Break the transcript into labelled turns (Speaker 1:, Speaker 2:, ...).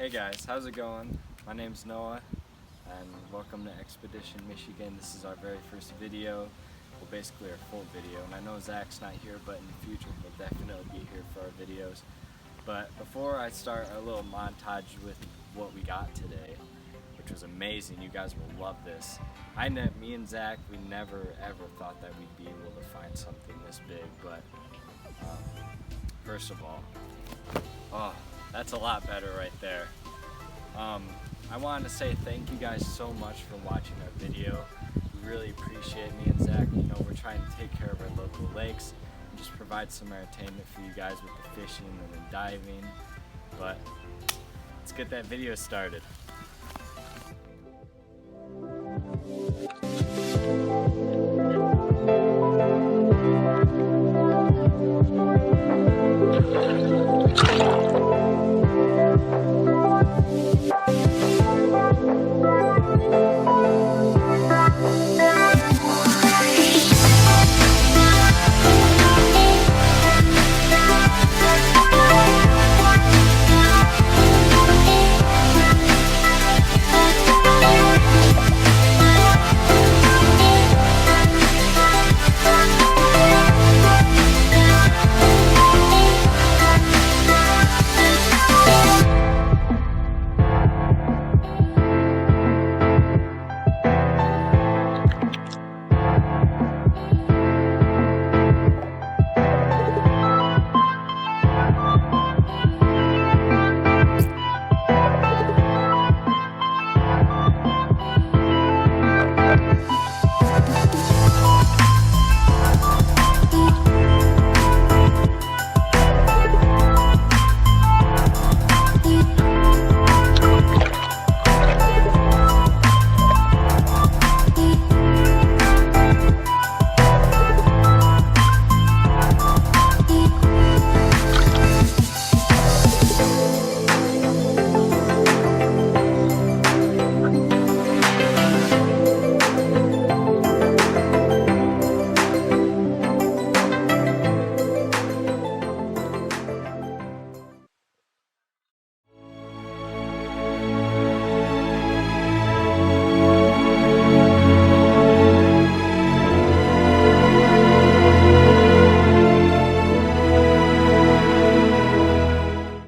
Speaker 1: Hey guys, how's it going? My name's Noah and welcome to Expedition Michigan. This is our very first video, well basically our full video, and I know Zach's not here, but in the future he'll definitely be here for our videos. But before I start our little montage with what we got today, which was amazing, you guys will love this. Me and Zach, we never ever thought that we'd be able to find something this big, but first of all, oh, that's a lot better right there. I wanted to say thank you guys so much for watching our video. We really appreciate me and Zach. You know, we're trying to take care of our local lakes and just provide some entertainment for you guys with the fishing and the diving. But let's get that video started.